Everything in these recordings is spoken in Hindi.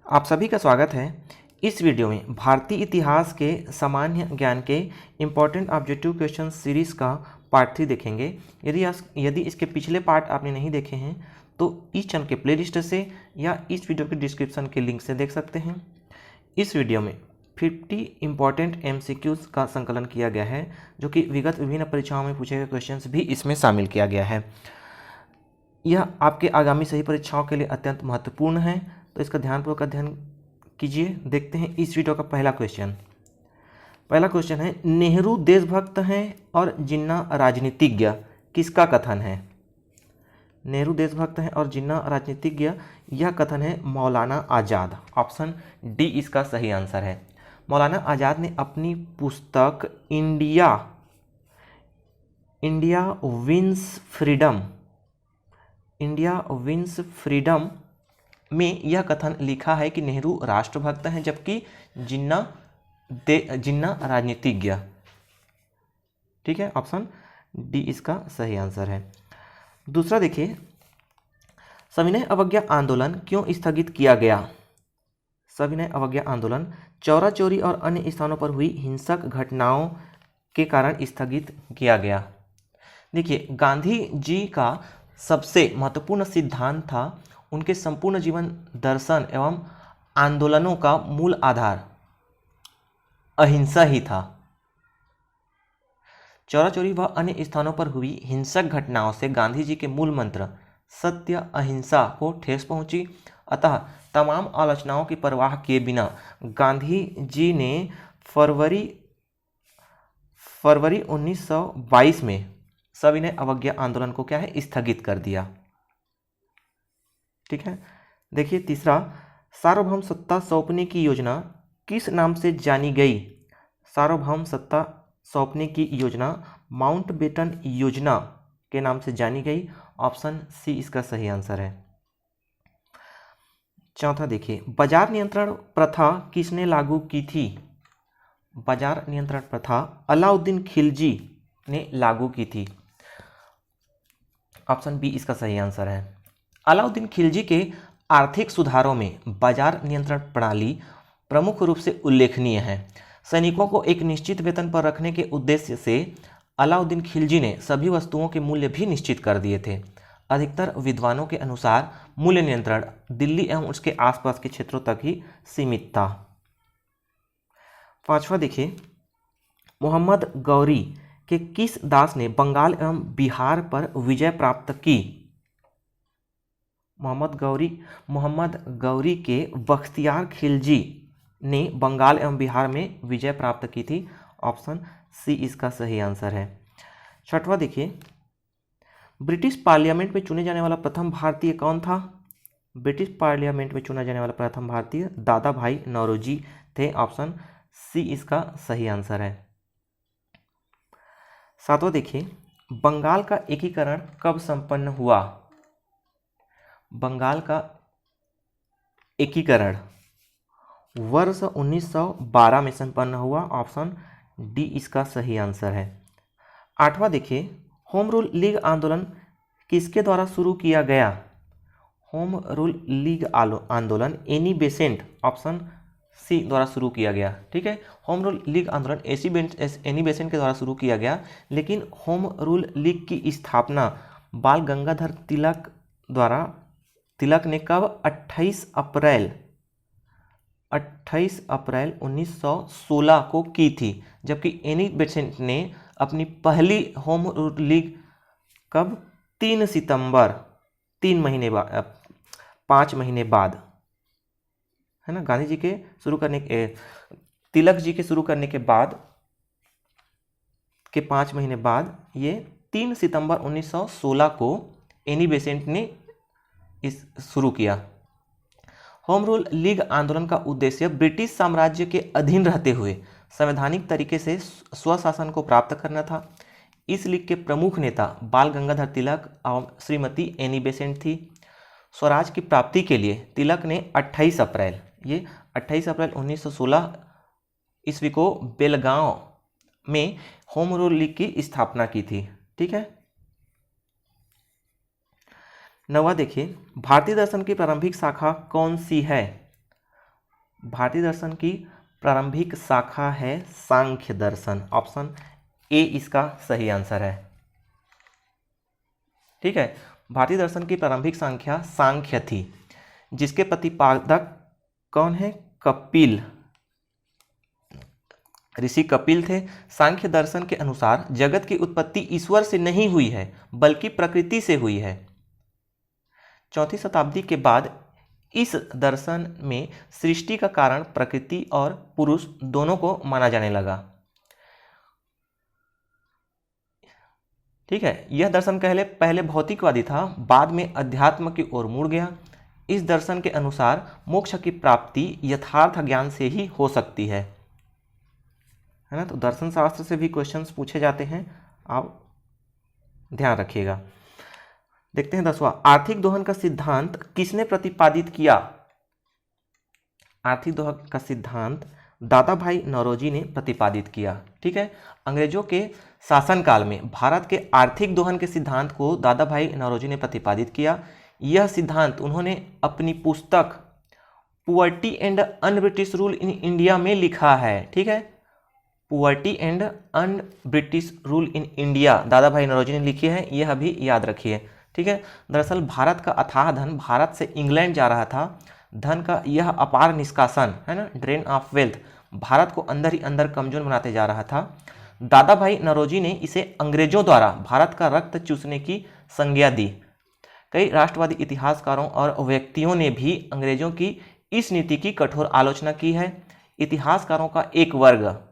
आप सभी का स्वागत है। इस वीडियो में भारतीय इतिहास के सामान्य ज्ञान के इम्पॉर्टेंट ऑब्जेक्टिव क्वेश्चन सीरीज़ का पार्ट 3 देखेंगे। यदि इसके पिछले पार्ट आपने नहीं देखे हैं तो इस चैनल के प्लेलिस्ट से या इस वीडियो के डिस्क्रिप्शन के लिंक से देख सकते हैं। इस वीडियो में 50 इम्पॉर्टेंट MCQs का संकलन किया गया है, जो कि विगत विभिन्न परीक्षाओं में पूछे गए क्वेश्चंस भी इसमें शामिल किया गया है। यह आपके आगामी सही परीक्षाओं के लिए अत्यंत महत्वपूर्ण है, तो इसका ध्यानपूर्वक अध्ययन कीजिए। देखते हैं इस वीडियो का पहला क्वेश्चन है, नेहरू देशभक्त हैं और जिन्ना राजनीतिज्ञ, किसका कथन है? नेहरू देशभक्त हैं और जिन्ना राजनीतिज्ञ, यह कथन है मौलाना आज़ाद। ऑप्शन डी इसका सही आंसर है। मौलाना आज़ाद ने अपनी पुस्तक इंडिया विंस फ्रीडम में यह कथन लिखा है कि नेहरू राष्ट्रभक्त हैं, जबकि जिन्ना राजनीतिज्ञ। ठीक है, ऑप्शन डी इसका सही आंसर है। दूसरा देखिए, सविनय अवज्ञा आंदोलन क्यों स्थगित किया गया? सविनय अवज्ञा आंदोलन चौरा चौरी और अन्य स्थानों पर हुई हिंसक घटनाओं के कारण स्थगित किया गया। देखिए, गांधी जी का सबसे महत्वपूर्ण सिद्धांत था, उनके संपूर्ण जीवन दर्शन एवं आंदोलनों का मूल आधार अहिंसा ही था। चौरा चौरी व अन्य स्थानों पर हुई हिंसक घटनाओं से गांधी जी के मूल मंत्र सत्य अहिंसा को ठेस पहुंची। अतः तमाम आलोचनाओं की परवाह किए बिना गांधी जी ने फरवरी 1922 में सविनय अवज्ञा आंदोलन को क्या है, स्थगित कर दिया। ठीक है, देखिए तीसरा, सार्वभौम सत्ता सौंपने की योजना किस नाम से जानी गई? सार्वभौम सत्ता सौंपने की योजना माउंटबेटन योजना के नाम से जानी गई। ऑप्शन सी इसका सही आंसर है। चौथा देखिए, बाजार नियंत्रण प्रथा किसने लागू की थी? बाजार नियंत्रण प्रथा अलाउद्दीन खिलजी ने लागू की थी। ऑप्शन बी इसका सही आंसर है। अलाउद्दीन खिलजी के आर्थिक सुधारों में बाजार नियंत्रण प्रणाली प्रमुख रूप से उल्लेखनीय है। सैनिकों को एक निश्चित वेतन पर रखने के उद्देश्य से अलाउद्दीन खिलजी ने सभी वस्तुओं के मूल्य भी निश्चित कर दिए थे। अधिकतर विद्वानों के अनुसार मूल्य नियंत्रण दिल्ली एवं उसके आसपास के क्षेत्रों तक ही सीमित था। पांचवा देखिए, मोहम्मद गौरी के किस दास ने बंगाल एवं बिहार पर विजय प्राप्त की? मोहम्मद गौरी के बख्तियार खिलजी ने बंगाल एवं बिहार में विजय प्राप्त की थी। ऑप्शन सी इसका सही आंसर है। छठवां देखिए, ब्रिटिश पार्लियामेंट में चुने जाने वाला प्रथम भारतीय कौन था? ब्रिटिश पार्लियामेंट में चुना जाने वाला प्रथम भारतीय दादा भाई नौरोजी थे। ऑप्शन सी इसका सही आंसर है। सातवां देखिए, बंगाल का एकीकरण कब संपन्न हुआ? बंगाल का एकीकरण वर्ष 1912 में संपन्न हुआ। ऑप्शन डी इसका सही आंसर है। आठवां देखिए, होम रूल लीग आंदोलन किसके द्वारा शुरू किया गया? होम रूल लीग आंदोलन एनी बेसेंट, ऑप्शन सी द्वारा शुरू किया गया। ठीक है, होम रूल लीग आंदोलन एनी बेसेंट के द्वारा शुरू किया गया, लेकिन होम रूल लीग की स्थापना बाल गंगाधर तिलक ने कब 28 अप्रैल 1916 को की थी, जबकि एनी बेसेंट ने अपनी पहली होम रूल लीग कब? 3 सितंबर, 5 महीने बाद, है ना, गांधी जी के शुरू करने के तिलक जी के शुरू करने के बाद के 5 महीने बाद ये 3 सितंबर 1916 को एनी बेसेंट ने शुरू किया। होम रूल लीग आंदोलन का उद्देश्य ब्रिटिश साम्राज्य के अधीन रहते हुए संवैधानिक तरीके से स्वशासन को प्राप्त करना था। इस लीग के प्रमुख नेता बाल गंगाधर तिलक और श्रीमती एनी बेसेंट थी। स्वराज की प्राप्ति के लिए तिलक ने 28 अप्रैल 1916 ईस्वी को बेलगांव में होम रूल लीग की स्थापना की थी। ठीक है, नवा देखिए, भारतीय दर्शन की प्रारंभिक शाखा कौन सी है? भारतीय दर्शन की प्रारंभिक शाखा है सांख्य दर्शन। ऑप्शन ए इसका सही आंसर है। ठीक है, भारतीय दर्शन की प्रारंभिक संख्या सांख्य थी, जिसके प्रतिपादक कौन है? कपिल, ऋषि कपिल थे। सांख्य दर्शन के अनुसार जगत की उत्पत्ति ईश्वर से नहीं हुई है बल्कि प्रकृति से हुई है। 4वीं शताब्दी के बाद इस दर्शन में सृष्टि का कारण प्रकृति और पुरुष दोनों को माना जाने लगा। ठीक है, यह दर्शन पहले भौतिकवादी था, बाद में अध्यात्म की ओर मुड़ गया। इस दर्शन के अनुसार मोक्ष की प्राप्ति यथार्थ ज्ञान से ही हो सकती है ना। तो दर्शन शास्त्र से भी क्वेश्चंस पूछे जाते हैं, आप ध्यान रखिएगा। देखते हैं 10वां, आर्थिक दोहन का सिद्धांत किसने प्रतिपादित किया? आर्थिक दोहन का सिद्धांत दादा भाई नौरोजी ने प्रतिपादित किया। ठीक है, अंग्रेजों के शासनकाल में भारत के आर्थिक दोहन के सिद्धांत को दादा भाई नौरोजी ने प्रतिपादित किया। यह सिद्धांत उन्होंने अपनी पुस्तक poverty and un British rule in India में लिखा है। ठीक है, poverty and un British rule in India दादा भाई नौरोजी ने लिखी है, यह भी याद रखिए। ठीक है, दरअसल भारत का अथाह धन भारत से इंग्लैंड जा रहा था। धन का यह अपार निष्कासन है ना, ड्रेन ऑफ वेल्थ, भारत को अंदर ही अंदर कमजोर बनाते जा रहा था। दादा भाई नौरोजी ने इसे अंग्रेजों द्वारा भारत का रक्त चूसने की संज्ञा दी। कई राष्ट्रवादी इतिहासकारों और व्यक्तियों ने भी अंग्रेजों की इस नीति की कठोर आलोचना की है। इतिहासकारों का एक वर्ग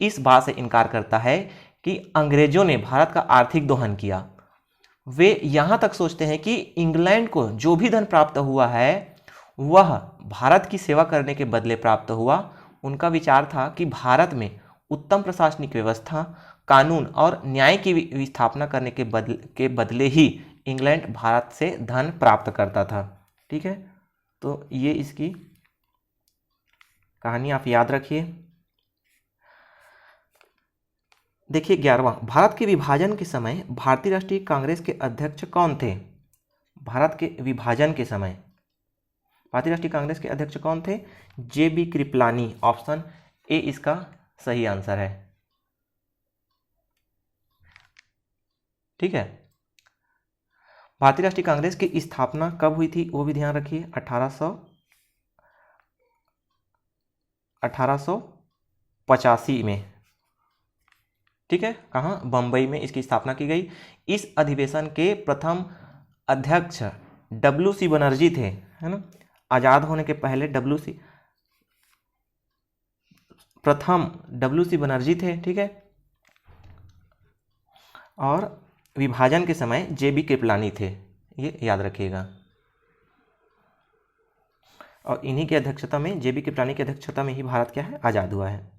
इस बात से इनकार करता है कि अंग्रेजों ने भारत का आर्थिक दोहन किया। वे यहां तक सोचते हैं कि इंग्लैंड को जो भी धन प्राप्त हुआ है वह भारत की सेवा करने के बदले प्राप्त हुआ। उनका विचार था कि भारत में उत्तम प्रशासनिक व्यवस्था, कानून और न्याय की स्थापना करने के बदले ही इंग्लैंड भारत से धन प्राप्त करता था। ठीक है, तो ये इसकी कहानी आप याद रखिए। देखिए 11वां, भारत के विभाजन के समय भारतीय राष्ट्रीय कांग्रेस के अध्यक्ष कौन थे? भारत के विभाजन के समय भारतीय राष्ट्रीय कांग्रेस के अध्यक्ष कौन थे? जे.बी. कृपलानी। ऑप्शन ए इसका सही आंसर है। ठीक है, भारतीय राष्ट्रीय कांग्रेस की स्थापना कब हुई थी वो भी ध्यान रखिए। 1885 में। ठीक है, कहाँ? बम्बई में इसकी स्थापना की गई। इस अधिवेशन के प्रथम अध्यक्ष डब्ल्यू.सी. बनर्जी थे, है ना। आजाद होने के पहले प्रथम डब्ल्यू.सी. बनर्जी थे। ठीक है, और विभाजन के समय जे.बी. कृपलानी थे, ये याद रखिएगा। और इन्हीं की अध्यक्षता में, जे.बी. कृपलानी की अध्यक्षता में ही भारत क्या है? आजाद हुआ है।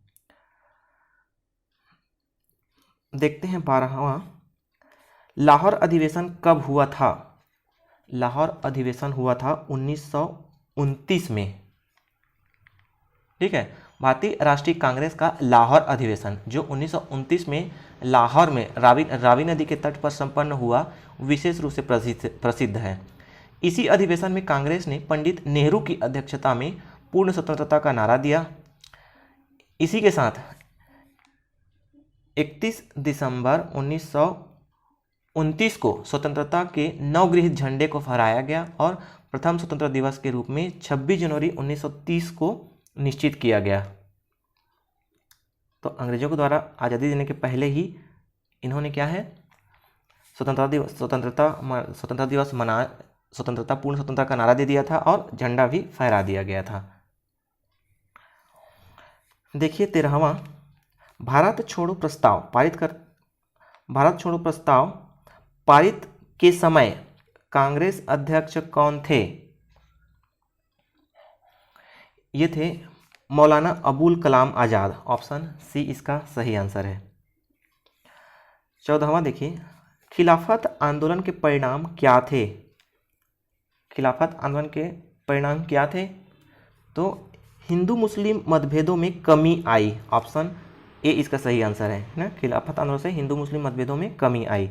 देखते हैं 12वां, लाहौर अधिवेशन कब हुआ था? लाहौर अधिवेशन हुआ था 1929 में। ठीक है, भारतीय राष्ट्रीय कांग्रेस का लाहौर अधिवेशन जो 1929 में लाहौर में रावी नदी के तट पर संपन्न हुआ, विशेष रूप से प्रसिद्ध है। इसी अधिवेशन में कांग्रेस ने पंडित नेहरू की अध्यक्षता में पूर्ण स्वतंत्रता का नारा दिया। इसी के साथ 31 दिसंबर 1929 को स्वतंत्रता के नवगृहित झंडे को फहराया गया और प्रथम स्वतंत्रता दिवस के रूप में 26 जनवरी 1930 को निश्चित किया गया। तो अंग्रेजों के द्वारा आज़ादी देने के पहले ही इन्होंने क्या है? स्वतंत्रता पूर्ण स्वतंत्रता का नारा दे दिया था और झंडा भी फहरा दिया गया था। देखिए 13वां, भारत छोड़ो प्रस्ताव पारित के समय कांग्रेस अध्यक्ष कौन थे? ये थे मौलाना अबुल कलाम आज़ाद। ऑप्शन सी इसका सही आंसर है। 14वां देखिए, खिलाफत आंदोलन के परिणाम क्या थे? खिलाफत आंदोलन के परिणाम क्या थे? तो हिंदू मुस्लिम मतभेदों में कमी आई। ऑप्शन ए इसका सही आंसर है ना। खिलाफत आंदोलन से हिंदू मुस्लिम मतभेदों में कमी आई।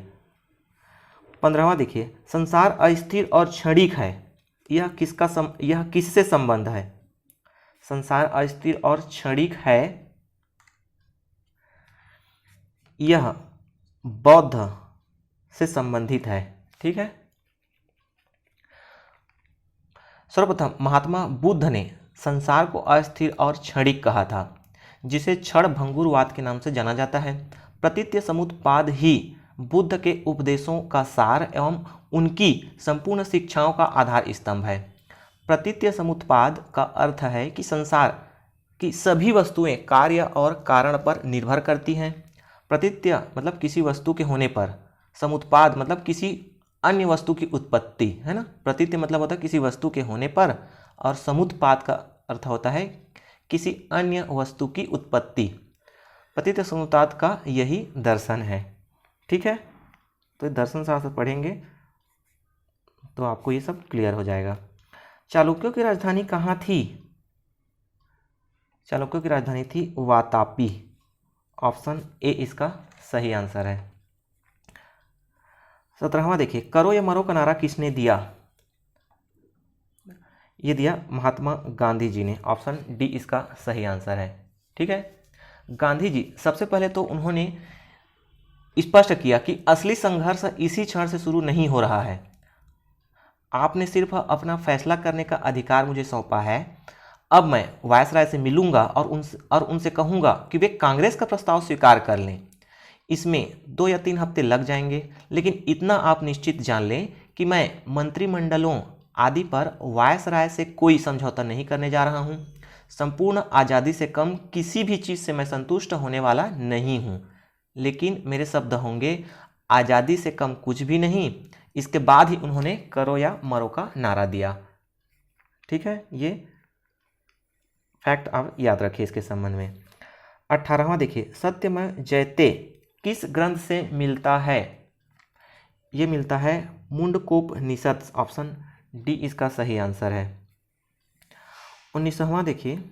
15वां देखिए, संसार अस्थिर और क्षणिक है, यह किससे संबंध है? संसार अस्थिर और क्षणिक है, यह बौद्ध से संबंधित है। ठीक है। सर्वप्रथम महात्मा बुद्ध ने संसार को अस्थिर और क्षणिक कहा था, जिसे क्षण भंगुरवाद के नाम से जाना जाता है। प्रतीत्य समुत्पाद ही बुद्ध के उपदेशों का सार एवं उनकी संपूर्ण शिक्षाओं का आधार स्तंभ है। प्रतीत्य समुत्पाद का अर्थ है कि संसार की सभी वस्तुएं कार्य और कारण पर निर्भर करती हैं। प्रतीत्य मतलब किसी वस्तु के होने पर, समुत्पाद मतलब किसी अन्य वस्तु की उत्पत्ति, है ना। प्रतीत्य मतलब होता है किसी वस्तु के होने पर, और समुत्पाद का अर्थ होता है किसी अन्य वस्तु की उत्पत्ति। प्रतीत्य समुत्पाद का यही दर्शन है। ठीक है। तो दर्शन शास्त्र पढ़ेंगे तो आपको ये सब क्लियर हो जाएगा। चालुक्यों की राजधानी कहाँ थी? चालुक्यों की राजधानी थी वातापी। ऑप्शन ए इसका सही आंसर है। 17वां देखिए, करो या मरो का नारा किसने दिया? ये दिया महात्मा गांधी जी ने। ऑप्शन डी इसका सही आंसर है। ठीक है। गांधी जी सबसे पहले तो उन्होंने स्पष्ट किया कि असली संघर्ष इसी क्षण से शुरू नहीं हो रहा है। आपने सिर्फ अपना फैसला करने का अधिकार मुझे सौंपा है। अब मैं वायसराय से मिलूंगा और उनसे कहूंगा कि वे कांग्रेस का प्रस्ताव स्वीकार कर लें। इसमें 2 या 3 हफ्ते लग जाएंगे, लेकिन इतना आप निश्चित जान लें कि मैं मंत्रिमंडलों आदि पर वायसराय से कोई समझौता नहीं करने जा रहा हूं। संपूर्ण आज़ादी से कम किसी भी चीज़ से मैं संतुष्ट होने वाला नहीं हूं, लेकिन मेरे शब्द होंगे आज़ादी से कम कुछ भी नहीं। इसके बाद ही उन्होंने करो या मरो का नारा दिया। ठीक है। ये फैक्ट आप याद रखिए इसके संबंध में। 18वां देखिए, सत्यमेव जयते किस ग्रंथ से मिलता है? ये मिलता है मुंडकोपनिषद। ऑप्शन डी इसका सही आंसर है। 19वां देखिए,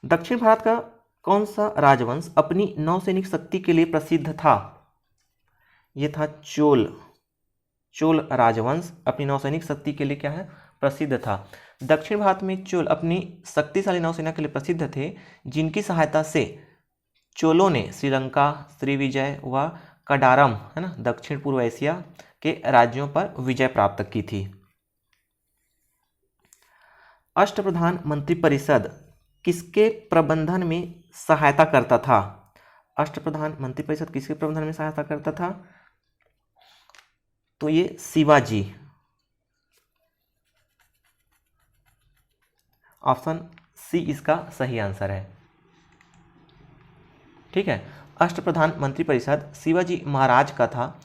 दक्षिण भारत का कौन सा राजवंश अपनी नौसैनिक शक्ति के लिए प्रसिद्ध था? ये था चोल राजवंश अपनी नौसैनिक शक्ति के लिए क्या है? प्रसिद्ध था। दक्षिण भारत में चोल अपनी शक्तिशाली नौसेना के लिए प्रसिद्ध थे, जिनकी सहायता से चोलों ने श्रीलंका, श्रीविजय व कडारम, है ना, दक्षिण पूर्व एशिया के राज्यों पर विजय प्राप्त की थी। अष्टप्रधान मंत्रिपरिषद किसके प्रबंधन में सहायता करता था? अष्टप्रधान मंत्रिपरिषद किसके प्रबंधन में सहायता करता था? तो ये शिवाजी। ऑप्शन सी इसका सही आंसर है। ठीक है। अष्टप्रधान मंत्रिपरिषद शिवाजी महाराज का था।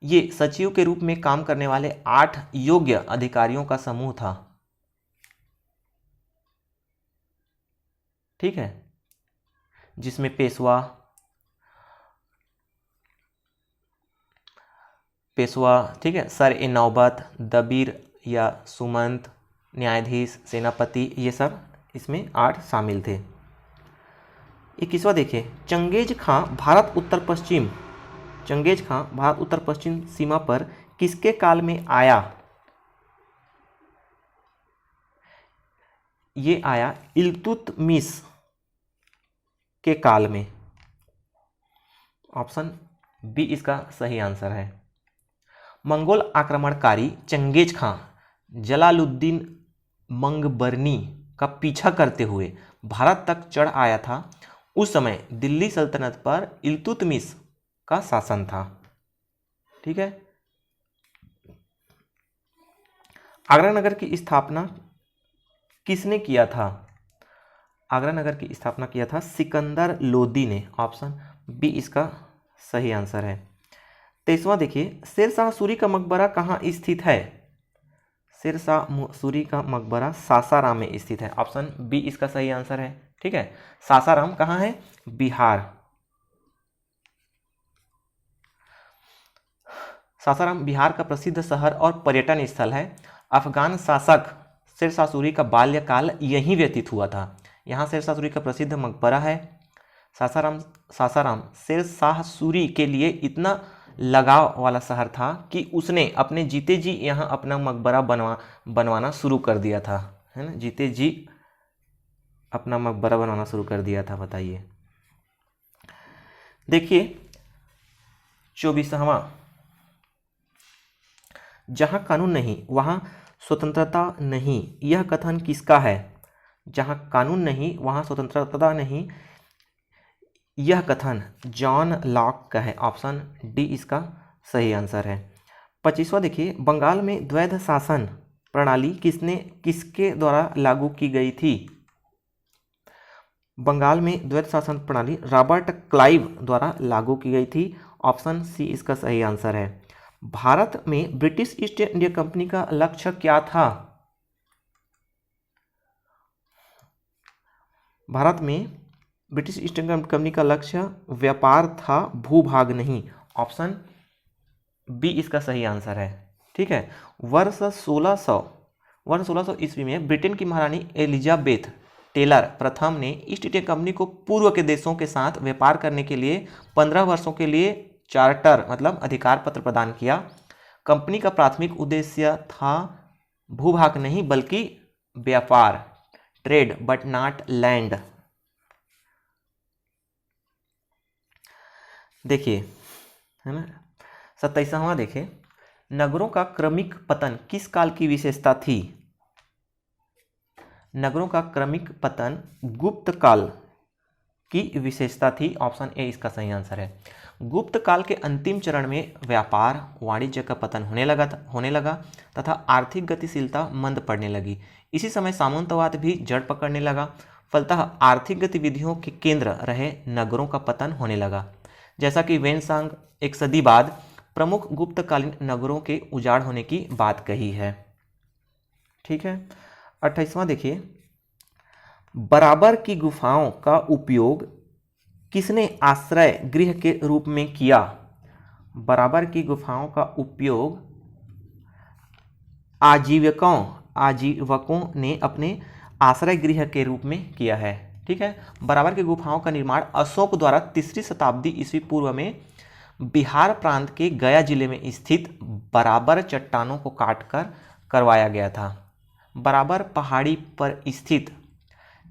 ये सचिव के रूप में काम करने वाले 8 योग्य अधिकारियों का समूह था। ठीक है। जिसमें पेशवा, ठीक है, सर ए नौबत, दबीर या सुमंत, न्यायाधीश, सेनापति, ये सब इसमें 8 शामिल थे। 21वां देखिए, चंगेज खां भारत उत्तर पश्चिम सीमा पर किसके काल में आया? ये आया इल्तुतमिश के काल में। ऑप्शन बी इसका सही आंसर है। मंगोल आक्रमणकारी चंगेज खां जलालुद्दीन मंगबरनी का पीछा करते हुए भारत तक चढ़ आया था। उस समय दिल्ली सल्तनत पर इल्तुतमिश का शासन था। ठीक है। आगरा नगर की स्थापना किसने किया था? आगरा नगर की स्थापना किया था सिकंदर लोदी ने। ऑप्शन बी इसका सही आंसर है। 23वां देखिए, शेरशाह सूरी का मकबरा कहाँ स्थित है? शेरशाह सूरी का मकबरा सासाराम में स्थित है। ऑप्शन बी इसका सही आंसर है। ठीक है। सासाराम कहाँ है? बिहार। सासाराम बिहार का प्रसिद्ध शहर और पर्यटन स्थल है। अफगान शासक शेरशाह सूरी का बाल्यकाल यहीं व्यतीत हुआ था। यहाँ शेरशाह सूरी का प्रसिद्ध मकबरा है। सासाराम शेरशाह सूरी के लिए इतना लगाव वाला शहर था कि उसने अपने जीते जी यहाँ अपना मकबरा बनवाना शुरू कर दिया था। है ना, जीते जी अपना मकबरा बनाना शुरू कर दिया था, बताइए। देखिए 24वां, जहां कानून नहीं वहां स्वतंत्रता नहीं, यह कथन किसका है? जहां कानून नहीं वहां स्वतंत्रता नहीं, यह कथन जॉन लॉक का है। ऑप्शन डी इसका सही आंसर है। 25वां देखिए, बंगाल में द्वैध शासन प्रणाली किसके द्वारा लागू की गई थी? बंगाल में द्वैध शासन प्रणाली रॉबर्ट क्लाइव द्वारा लागू की गई थी। ऑप्शन सी इसका सही आंसर है। भारत में ब्रिटिश ईस्ट इंडिया कंपनी का लक्ष्य क्या था? भारत में ब्रिटिश ईस्ट इंडिया कंपनी का लक्ष्य व्यापार था, भूभाग नहीं। ऑप्शन बी इसका सही आंसर है। ठीक है। वर्ष 1600 ईस्वी में ब्रिटेन की महारानी एलिजाबेथ टेलर प्रथम ने ईस्ट इंडिया कंपनी को पूर्व के देशों के साथ व्यापार करने के लिए 15 वर्षों के लिए चार्टर मतलब अधिकार पत्र प्रदान किया। कंपनी का प्राथमिक उद्देश्य था भूभाग नहीं बल्कि व्यापार, ट्रेड बट नॉट लैंड। देखिए, है ना। 27वां देखिए, नगरों का क्रमिक पतन किस काल की विशेषता थी? नगरों का क्रमिक पतन गुप्त काल की विशेषता थी। ऑप्शन ए इसका सही आंसर है। गुप्त काल के अंतिम चरण में व्यापार वाणिज्य का पतन होने लगा तथा आर्थिक गतिशीलता मंद पड़ने लगी। इसी समय सामंतवाद भी जड़ पकड़ने लगा। फलतः आर्थिक गतिविधियों के केंद्र रहे नगरों का पतन होने लगा। जैसा कि वेनसांग एक सदी बाद प्रमुख गुप्तकालीन नगरों के उजाड़ होने की बात कही है। ठीक है। 28वां देखिए, बराबर की गुफाओं का उपयोग किसने आश्रय गृह के रूप में किया? बराबर की गुफाओं का उपयोग आजीवकों ने अपने आश्रय गृह के रूप में किया है। ठीक है। बराबर की गुफाओं का निर्माण अशोक द्वारा 3री शताब्दी ईस्वी पूर्व में बिहार प्रांत के गया जिले में स्थित बराबर चट्टानों को काटकर करवाया गया था। बराबर पहाड़ी पर स्थित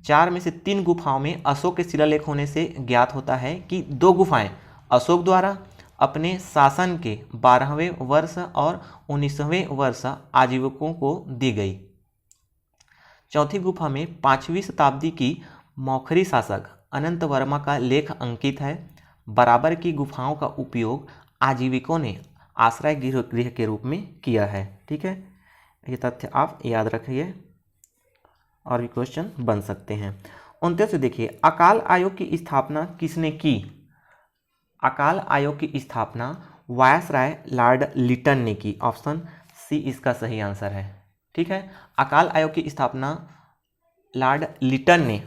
4 में से 3 गुफाओं में अशोक के शिलालेख होने से ज्ञात होता है कि 2 गुफाएं अशोक द्वारा अपने शासन के 12वें वर्ष और 19वें वर्ष आजीवकों को दी गई। चौथी गुफा में 5वीं शताब्दी की मौखरी शासक अनंत वर्मा का लेख अंकित है। बराबर की गुफाओं का उपयोग आजीविकों ने आश्रय गृह के रूप में किया है। ठीक है। ये तथ्य आप याद रखिए और भी क्वेश्चन बन सकते हैं। 29 देखिए, अकाल आयोग की स्थापना किसने की? अकाल आयोग की स्थापना वायसराय लॉर्ड लिटन ने की। ऑप्शन सी इसका सही आंसर है। ठीक है। अकाल आयोग की स्थापना लॉर्ड लिटन ने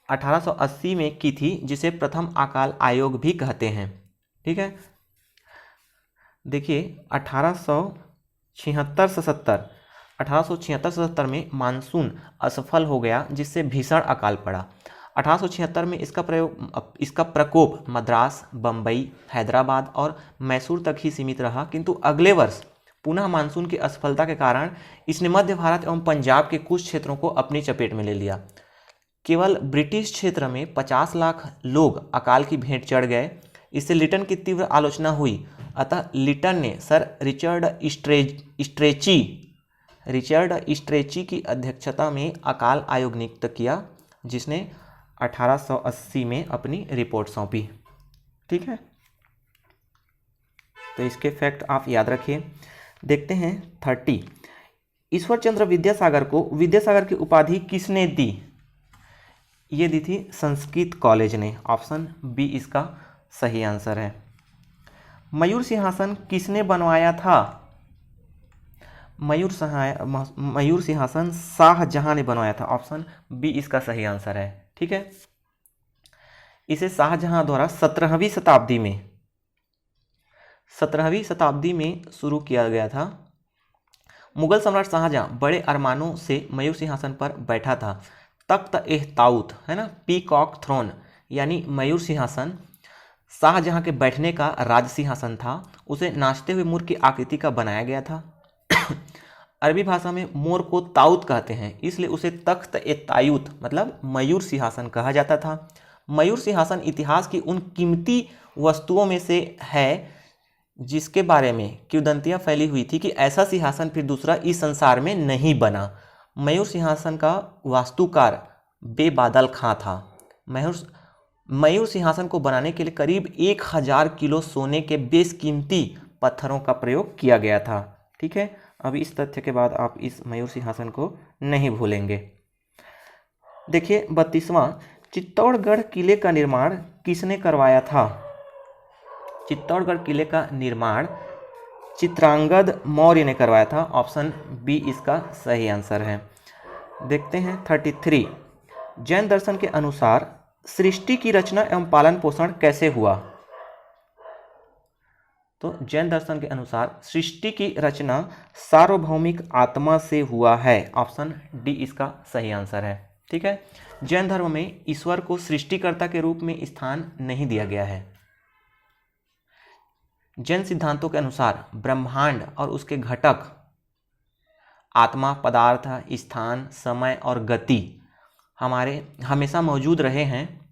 1880 में की थी, जिसे प्रथम अकाल आयोग भी कहते हैं। ठीक है। देखिए 1876 में मानसून असफल हो गया, जिससे भीषण अकाल पड़ा। 1876 में इसका प्रकोप मद्रास, बम्बई, हैदराबाद और मैसूर तक ही सीमित रहा, किंतु अगले वर्ष पुनः मानसून की असफलता के कारण इसने मध्य भारत एवं पंजाब के कुछ क्षेत्रों को अपनी चपेट में ले लिया। केवल ब्रिटिश क्षेत्र में 50 लाख लोग अकाल की भेंट चढ़ गए। इससे लिटन की तीव्र आलोचना हुई। अतः लिटन ने सर रिचर्ड स्ट्रेची की अध्यक्षता में अकाल आयोग नियुक्त किया, जिसने 1880 में अपनी रिपोर्ट सौंपी। ठीक है। तो इसके फैक्ट आप याद रखिए। देखते हैं 30, ईश्वर चंद्र विद्यासागर को विद्यासागर की उपाधि किसने दी? ये दी थी संस्कृत कॉलेज ने। ऑप्शन बी इसका सही आंसर है। मयूर सिंहासन किसने बनवाया था? मयूर सिंहासन शाहजहां ने बनवाया था। ऑप्शन बी इसका सही आंसर है। ठीक है। इसे शाहजहां द्वारा 17वीं शताब्दी में शुरू किया गया था। मुगल सम्राट शाहजहां बड़े अरमानों से मयूर सिंहासन पर बैठा था। तख्त-ए-ताऊत है ना, पीकॉक थ्रोन यानी मयूर सिंहासन शाहजहां के बैठने का राज सिंहासन था। उसे नाचते हुए मोर की आकृति का बनाया गया था। अरबी भाषा में मोर को ताऊत कहते हैं, इसलिए उसे तख्त ए तायूत मतलब मयूर सिंहासन कहा जाता था। मयूर सिंहासन इतिहास की उन कीमती वस्तुओं में से है जिसके बारे में किंवदंतियां फैली हुई थी कि ऐसा सिंहासन फिर दूसरा इस संसार में नहीं बना। मयूर सिंहासन का वास्तुकार बेबादल खां था। मयूर सिंहासन को बनाने के लिए करीब 1000 किलो सोने के बेशकीमती पत्थरों का प्रयोग किया गया था। ठीक है, अभी इस तथ्य के बाद आप इस मयूर सिंहासन को नहीं भूलेंगे। देखिए 32वां, चित्तौड़गढ़ किले का निर्माण किसने करवाया था? चित्तौड़गढ़ किले का निर्माण चित्रांगद मौर्य ने करवाया था। ऑप्शन बी इसका सही आंसर है। देखते हैं 33, जैन दर्शन के अनुसार सृष्टि की रचना एवं पालन पोषण कैसे हुआ? तो जैन दर्शन के अनुसार सृष्टि की रचना सार्वभौमिक आत्मा से हुआ है। ऑप्शन डी इसका सही आंसर है। ठीक है, जैन धर्म में ईश्वर को सृष्टिकर्ता के रूप में स्थान नहीं दिया गया है। जैन सिद्धांतों के अनुसार ब्रह्मांड और उसके घटक आत्मा, पदार्थ, स्थान, समय और गति हमारे हमेशा मौजूद रहे हैं।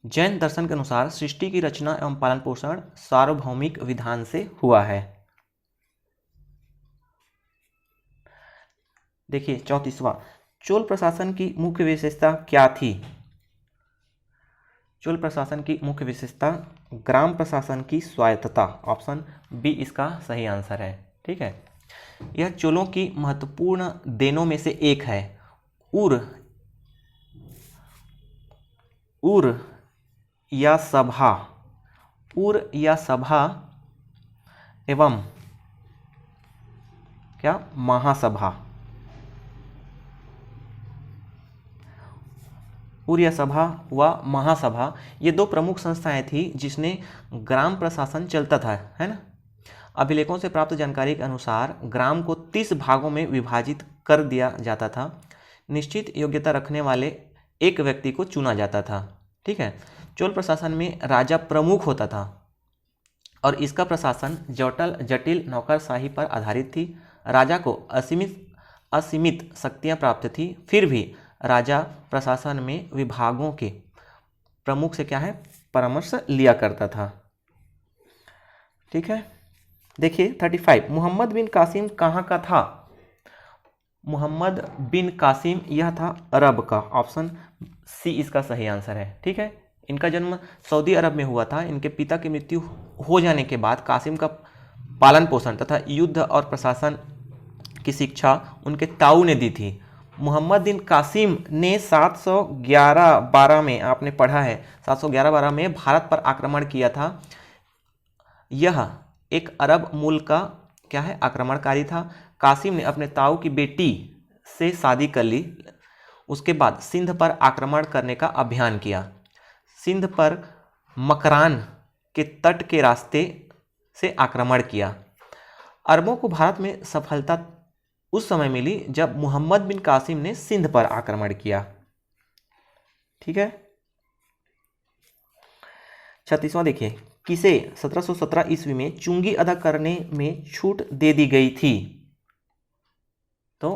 जैन दर्शन के अनुसार सृष्टि की रचना एवं पालन पोषण सार्वभौमिक विधान से हुआ है। देखिए 34वां, चोल प्रशासन की मुख्य विशेषता क्या थी? चोल प्रशासन की मुख्य विशेषता ग्राम प्रशासन की स्वायत्तता। ऑप्शन बी इसका सही आंसर है। ठीक है, यह चोलों की महत्वपूर्ण देनों में से एक है। उर या सभा एवं क्या महासभा, उर सभा व महासभा ये दो प्रमुख संस्थाएं थी जिसने ग्राम प्रशासन चलता था, है ना। अभिलेखों से प्राप्त जानकारी के अनुसार ग्राम को 30 भागों में विभाजित कर दिया जाता था। निश्चित योग्यता रखने वाले एक व्यक्ति को चुना जाता था। ठीक है, चोल प्रशासन में राजा प्रमुख होता था और इसका प्रशासन जटिल नौकरशाही पर आधारित थी। राजा को असीमित शक्तियां प्राप्त थी, फिर भी राजा प्रशासन में विभागों के प्रमुख से क्या है परामर्श लिया करता था। ठीक है, देखिए 35, मोहम्मद बिन कासिम कहाँ का था? मोहम्मद बिन कासिम यह था अरब का। ऑप्शन सी इसका सही आंसर है। ठीक है, इनका जन्म सऊदी अरब में हुआ था। इनके पिता की मृत्यु हो जाने के बाद कासिम का पालन पोषण तथा युद्ध और प्रशासन की शिक्षा उनके ताऊ ने दी थी। मोहम्मद बिन कासिम ने 711-12 में, आपने पढ़ा है 711-12 में भारत पर आक्रमण किया था। यह एक अरब मूल का क्या है आक्रमणकारी था। कासिम ने अपने ताऊ की बेटी से शादी कर ली। उसके बाद सिंध पर आक्रमण करने का अभियान किया। सिंध पर मकरान के तट के रास्ते से आक्रमण किया। अरबों को भारत में सफलता उस समय मिली जब मोहम्मद बिन कासिम ने सिंध पर आक्रमण किया। ठीक है, 36वां देखिए, किसे 1717 ईस्वी में चुंगी अदा करने में छूट दे दी गई थी? तो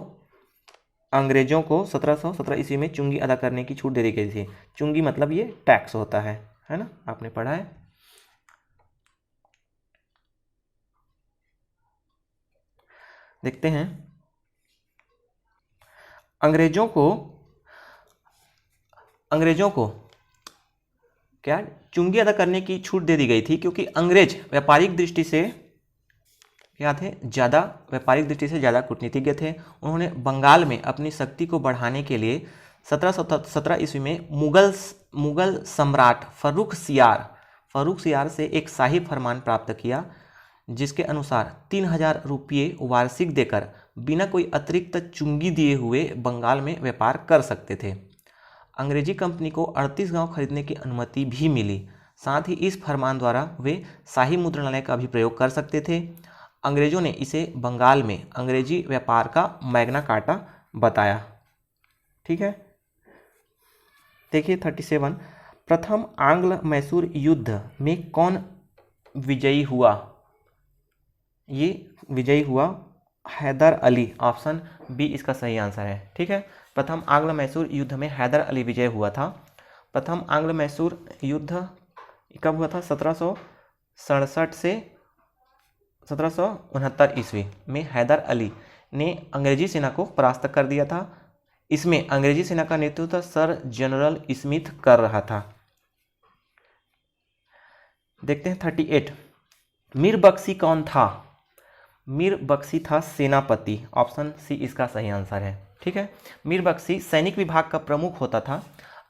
अंग्रेजों को 1717 ईस्वी में चुंगी अदा करने की छूट दे दी गई थी। चुंगी मतलब ये टैक्स होता है ना, आपने पढ़ा है। देखते हैं, अंग्रेजों को क्या चुंगी अदा करने की छूट दे दी गई थी क्योंकि अंग्रेज व्यापारिक दृष्टि से क्या थे, व्यापारिक दृष्टि से ज़्यादा कूटनीतिज्ञ थे। उन्होंने बंगाल में अपनी शक्ति को बढ़ाने के लिए 1717 ईस्वी में मुगल सम्राट फर्रुख सियार से एक शाही फरमान प्राप्त किया, जिसके अनुसार 3000 रुपये वार्षिक देकर बिना कोई अतिरिक्त चुंगी दिए हुए बंगाल में व्यापार कर सकते थे। अंग्रेजी कंपनी को 38 गांव खरीदने की अनुमति भी मिली। साथ ही इस फरमान द्वारा वे शाही मुद्रणालय का भी प्रयोग कर सकते थे। अंग्रेजों ने इसे बंगाल में अंग्रेजी व्यापार का मैग्ना कार्टा बताया। ठीक है, देखिए 37, प्रथम आंग्ल मैसूर युद्ध में कौन विजयी हुआ? ये विजयी हुआ हैदर अली, ऑप्शन बी इसका सही आंसर है। ठीक है, प्रथम आंग्ल मैसूर युद्ध में हैदर अली विजय हुआ था। प्रथम आंग्ल मैसूर युद्ध कब हुआ था? 1767 से 1769 ईस्वी में हैदर अली ने अंग्रेजी सेना को परास्त कर दिया था। इसमें अंग्रेजी सेना का नेतृत्व सर जनरल स्मिथ कर रहा था। देखते हैं 38। मीर बख्शी कौन था? मीर बख्शी था सेनापति, ऑप्शन सी इसका सही आंसर है। ठीक है, मीर बख्शी सैनिक विभाग का प्रमुख होता था।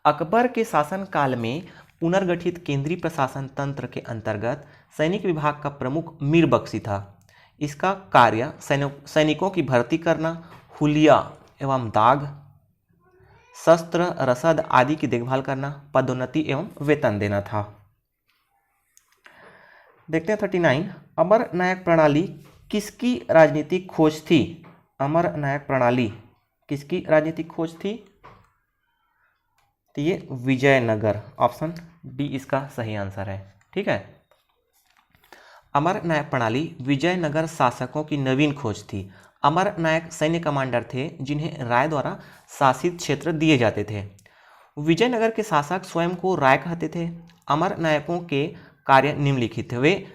अकबर के शासनकाल में पुनर्गठित केंद्रीय प्रशासन तंत्र के अंतर्गत सैनिक विभाग का प्रमुख मीर बख्शी था। इसका कार्य सैनिकों की भर्ती करना, हुलिया एवं दाग, शस्त्र, रसद आदि की देखभाल करना, पदोन्नति एवं वेतन देना था। देखते हैं 39। अमर नायक प्रणाली किसकी राजनीतिक खोज थी? अमर नायक प्रणाली किसकी राजनीतिक खोज थी? तो ये विजयनगर, ऑप्शन डी इसका सही आंसर है। ठीक है, अमर नायक प्रणाली विजयनगर शासकों की नवीन खोज थी। अमर नायक सैन्य कमांडर थे जिन्हें राय द्वारा शासित क्षेत्र दिए जाते थे। विजयनगर के शासक स्वयं को राय कहते थे। अमर नायकों के कार्य निम्नलिखित थे। वे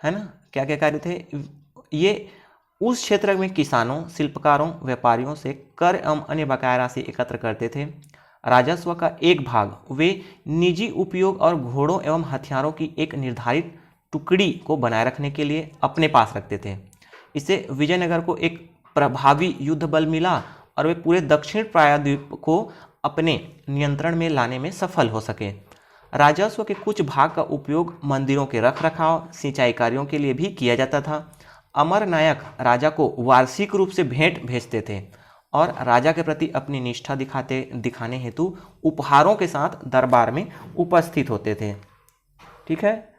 है ना, क्या क्या कार्य थे? ये उस क्षेत्र में किसानों, शिल्पकारों, व्यापारियों से कर एवं अन्य बकाया राशि एकत्र करते थे। राजस्व का एक भाग वे निजी उपयोग और घोड़ों एवं हथियारों की एक निर्धारित टुकड़ी को बनाए रखने के लिए अपने पास रखते थे। इससे विजयनगर को एक प्रभावी युद्ध बल मिला और वे पूरे दक्षिण प्रायद्वीप को अपने नियंत्रण में लाने में सफल हो सके। राजस्व के कुछ भाग का उपयोग मंदिरों के रखरखाव, सिंचाई कार्यों के लिए भी किया जाता था। अमर नायक राजा को वार्षिक रूप से भेंट भेजते थे और राजा के प्रति अपनी निष्ठा दिखाने हेतु उपहारों के साथ दरबार में उपस्थित होते थे। ठीक है,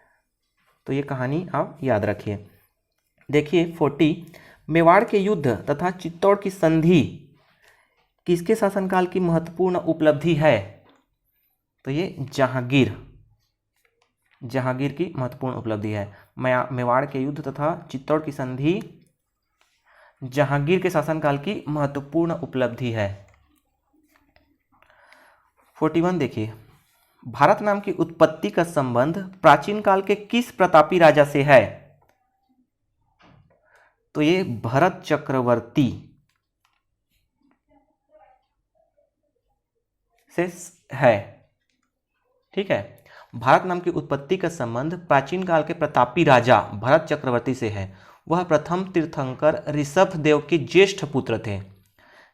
तो ये कहानी आप याद रखिए। देखिए 40। मेवाड़ के युद्ध तथा चित्तौड़ की संधि किसके शासनकाल की महत्वपूर्ण उपलब्धि है? तो ये जहांगीर की महत्वपूर्ण उपलब्धि है। मेवाड़ के युद्ध तथा चित्तौड़ की संधि जहांगीर के शासनकाल की महत्वपूर्ण उपलब्धि है। 41 देखिए, भारत नाम की उत्पत्ति का संबंध प्राचीन काल के किस प्रतापी राजा से है? तो ये भरत चक्रवर्ती से है। ठीक है, भारत नाम की उत्पत्ति का संबंध प्राचीन काल के प्रतापी राजा भरत चक्रवर्ती से है। वह प्रथम तीर्थंकर ऋषभ देव के ज्येष्ठ पुत्र थे।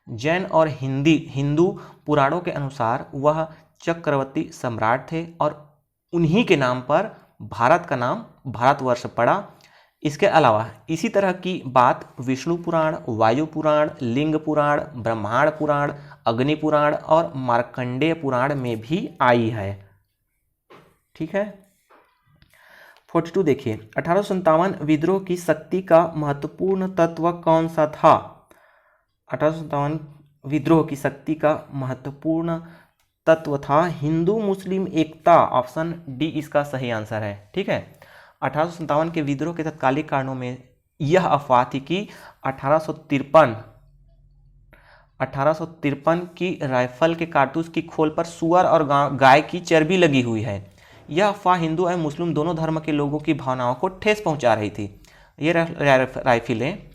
जैन और हिंदू पुराणों के अनुसार वह चक्रवर्ती सम्राट थे और उन्हीं के नाम पर भारत का नाम भारतवर्ष पड़ा। इसके अलावा इसी तरह की बात विष्णु पुराण, वायु पुराण, लिंग पुराण, ब्रह्मांड पुराण, अग्नि पुराण और मार्कंडेय पुराण में भी आई है। ठीक है, 42 देखिए, 1857 विद्रोह की शक्ति का महत्वपूर्ण तत्व कौन सा था? 1857 विद्रोह की शक्ति का महत्वपूर्ण तत्व था हिंदू मुस्लिम एकता, ऑप्शन डी इसका सही आंसर है। ठीक है, 1857 के विद्रोह के तत्कालिक कारणों में यह अफवाह थी कि 1853 की राइफल के कारतूस की खोल पर सुअर और गाय की चर्बी लगी हुई है। यह अफवाह हिंदू एवं मुस्लिम दोनों धर्म के लोगों की भावनाओं को ठेस पहुंचा रही थी। ये राइफलें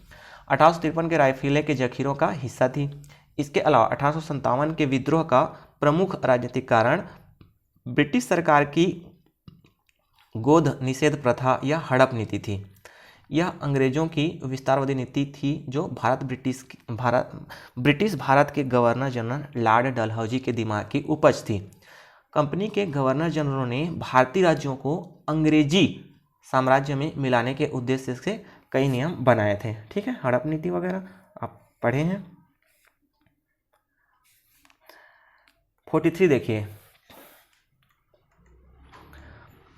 1853 के राइफिले के जखीरों का हिस्सा थी। इसके अलावा 1857 के विद्रोह का प्रमुख राजनीतिक कारण ब्रिटिश सरकार की गोद निषेध प्रथा या हड़प नीति थी। यह अंग्रेजों की विस्तारवादी नीति थी जो ब्रिटिश भारत के गवर्नर जनरल लॉर्ड डलहौजी के दिमाग की उपज थी। कंपनी के गवर्नर जनरलों ने भारतीय राज्यों को अंग्रेजी साम्राज्य में मिलाने के उद्देश्य से कई नियम बनाए थे। ठीक है, हड़प नीति वगैरह आप पढ़े हैं। 43 देखिए,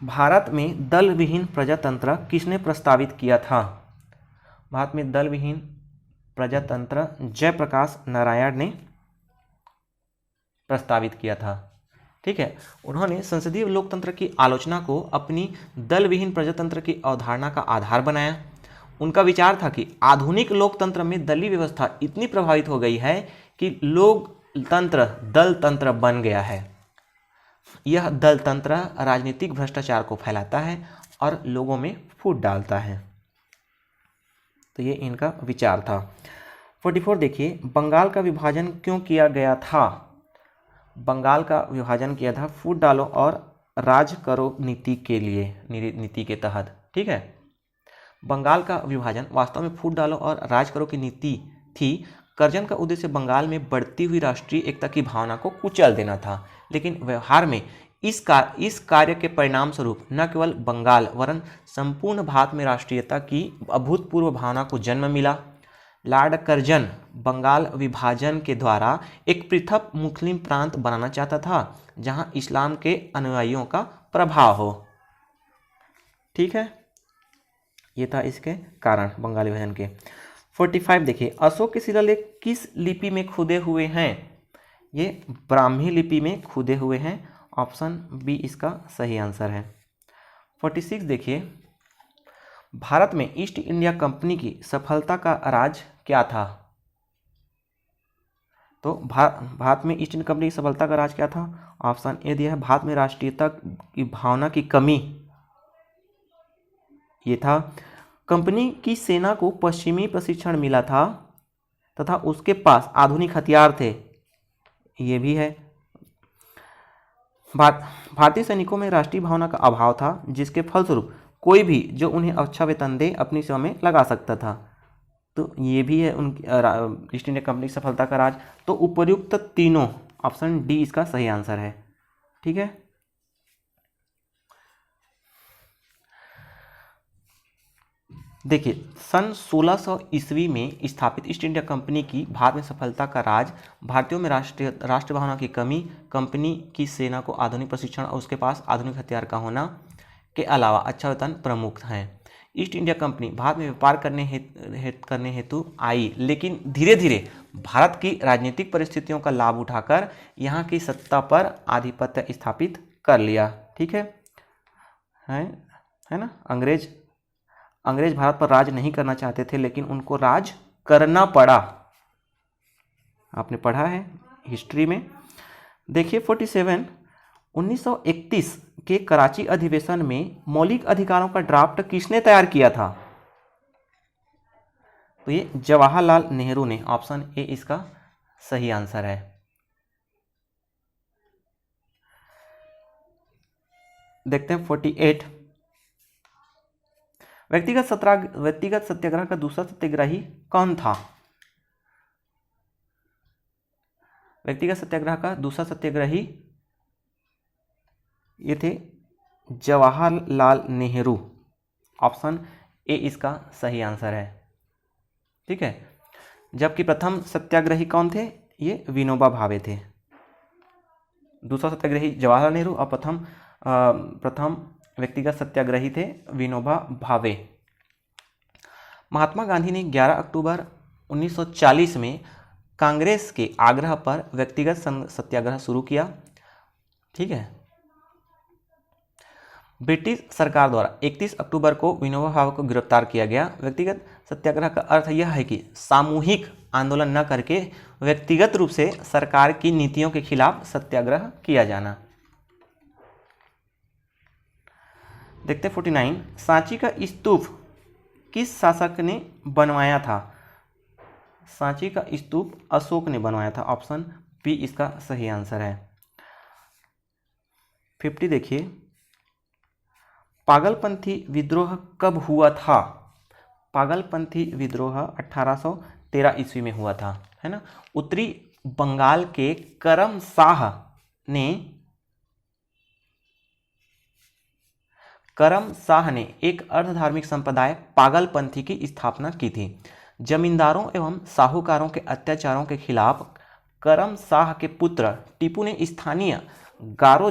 भारत में दल विहीन प्रजातंत्र किसने प्रस्तावित किया था? भारत में दल विहीन प्रजातंत्र जयप्रकाश नारायण ने प्रस्तावित किया था। ठीक है, उन्होंने संसदीय लोकतंत्र की आलोचना को अपनी दल विहीन प्रजातंत्र की अवधारणा का आधार बनाया। उनका विचार था कि आधुनिक लोकतंत्र में दलीय व्यवस्था इतनी प्रभावित हो गई है कि लोकतंत्र दल तंत्र बन गया है। यह दल तंत्र राजनीतिक भ्रष्टाचार को फैलाता है और लोगों में फूट डालता है। तो ये इनका विचार था। 44 देखिए, बंगाल का विभाजन क्यों किया गया था? बंगाल का विभाजन किया था फूट डालो और राज करो नीति के लिए, नीति के तहत। ठीक है, बंगाल का विभाजन वास्तव में फूट डालो और राज करो की नीति थी। कर्जन का उद्देश्य बंगाल में बढ़ती हुई राष्ट्रीय एकता की भावना को कुचल देना था, लेकिन व्यवहार में इस कार्य के परिणाम स्वरूप न केवल बंगाल वरन संपूर्ण भारत में राष्ट्रीयता की अभूतपूर्व भावना को जन्म मिला। लॉर्ड कर्जन बंगाल विभाजन के द्वारा एक पृथक मुस्लिम प्रांत बनाना चाहता था जहां इस्लाम के अनुयायियों का प्रभाव हो। ठीक है, ये था इसके कारण बंगाल विभाजन के। 45 देखिए, अशोक के शिलालेख किस लिपि में खुदे हुए हैं? ये ब्राह्मी लिपि में खुदे हुए हैं। ऑप्शन बी इसका सही आंसर है। 46 देखिए, भारत में ईस्ट इंडिया कंपनी की सफलता का राज क्या था? तो भारत में ईस्ट इंडिया कंपनी की सफलता का राज क्या था? ऑप्शन ए दिया है, भारत में राष्ट्रीयता की भावना की कमी। ये था, कंपनी की सेना को पश्चिमी प्रशिक्षण मिला था तथा उसके पास आधुनिक हथियार थे। ये भी है। भारतीय सैनिकों में राष्ट्रीय भावना का अभाव था, जिसके फलस्वरूप कोई भी जो उन्हें अच्छा वेतन दे अपनी सेवा में लगा सकता था। तो ये भी है उनकी ईस्ट इंडिया कंपनी की सफलता का राज। तो उपर्युक्त तीनों, ऑप्शन डी इसका सही आंसर है। ठीक है, देखिए, सन 1600 ईस्वी में स्थापित ईस्ट इंडिया कंपनी की भारत में सफलता का राज भारतीयों में राष्ट्र भावना की कमी, कंपनी की सेना को आधुनिक प्रशिक्षण और उसके पास आधुनिक हथियार का होना के अलावा अच्छा वेतन प्रमुख हैं। ईस्ट इंडिया कंपनी भारत में व्यापार करने हेतु आई, लेकिन धीरे धीरे भारत की राजनीतिक परिस्थितियों का लाभ उठाकर यहाँ की सत्ता पर आधिपत्य स्थापित कर लिया। ठीक है ना। अंग्रेज भारत पर राज नहीं करना चाहते थे, लेकिन उनको राज करना पड़ा। आपने पढ़ा है हिस्ट्री में। देखिए 47, 1931 के कराची अधिवेशन में मौलिक अधिकारों का ड्राफ्ट किसने तैयार किया था? तो ये जवाहरलाल नेहरू ने। ऑप्शन ए इसका सही आंसर है। देखते हैं 48, व्यक्तिगत सत्याग्रह का दूसरा सत्याग्रही कौन था? व्यक्तिगत सत्याग्रह का दूसरा सत्याग्रही ये थे जवाहरलाल नेहरू। ऑप्शन ए इसका सही आंसर है। ठीक है, जबकि प्रथम सत्याग्रही कौन थे? ये विनोबा भावे थे। दूसरा सत्याग्रही जवाहरलाल नेहरू और प्रथम व्यक्तिगत सत्याग्रही थे विनोबा भावे। महात्मा गांधी ने 11 अक्टूबर 1940 में कांग्रेस के आग्रह पर व्यक्तिगत सत्याग्रह शुरू किया। ठीक है, ब्रिटिश सरकार द्वारा 31 अक्टूबर को विनोबा भावे को गिरफ्तार किया गया। व्यक्तिगत सत्याग्रह का अर्थ यह है कि सामूहिक आंदोलन न करके व्यक्तिगत रूप से सरकार की नीतियों के खिलाफ सत्याग्रह किया जाना। देखते 49, सांची का स्तूप किस शासक ने बनवाया था? सांची का स्तूप अशोक ने बनवाया था। ऑप्शन बी इसका सही आंसर है। 50 देखिए, पागलपंथी विद्रोह कब हुआ था? पागलपंथी विद्रोह 1813 ईस्वी में हुआ था, है ना। उत्तरी बंगाल के करम शाह ने एक अर्धधार्मिक संप्रदाय पागलपंथी की स्थापना की थी। जमींदारों एवं साहूकारों के अत्याचारों के खिलाफ करम शाह के पुत्र टीपू ने स्थानीय गारो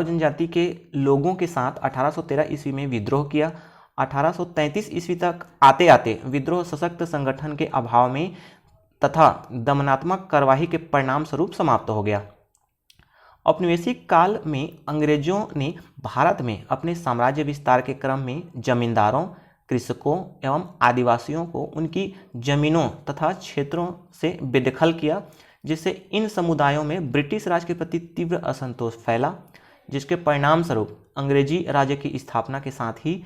जनजाति के लोगों के साथ 1813 ईस्वी में विद्रोह किया। 1833 ईस्वी तक आते आते विद्रोह सशक्त संगठन के अभाव में तथा दमनात्मक कार्यवाही के परिणाम स्वरूप समाप्त हो गया औपनिवेशिक काल में अंग्रेजों ने भारत में अपने साम्राज्य विस्तार के क्रम में जमींदारों, कृषकों एवं आदिवासियों को उनकी जमीनों तथा क्षेत्रों से बेदखल किया, जिससे इन समुदायों में ब्रिटिश राज के प्रति तीव्र असंतोष फैला, जिसके परिणाम स्वरूप अंग्रेजी राज्य की स्थापना के साथ ही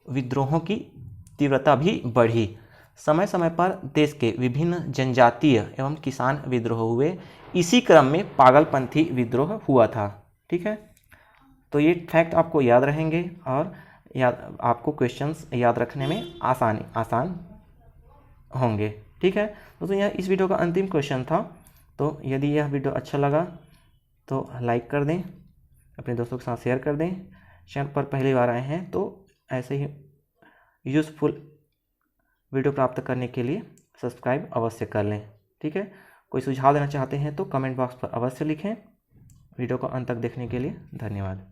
विद्रोहों की तीव्रता भी बढ़ी। समय समय पर देश के विभिन्न जनजातीय एवं किसान विद्रोह हुए। इसी क्रम में पागलपंथी विद्रोह हुआ था। ठीक है, तो ये फैक्ट आपको याद रहेंगे और आपको क्वेश्चंस याद रखने में आसान होंगे। ठीक है दोस्तों, यह इस वीडियो का अंतिम क्वेश्चन था। तो यदि यह वीडियो अच्छा लगा तो लाइक कर दें, अपने दोस्तों के साथ शेयर कर दें। चैनल पर पहली बार आए हैं तो ऐसे ही यूज़फुल वीडियो प्राप्त करने के लिए सब्सक्राइब अवश्य कर लें। ठीक है, कोई सुझाव देना चाहते हैं तो कमेंट बॉक्स पर अवश्य लिखें। वीडियो को अंत तक देखने के लिए धन्यवाद।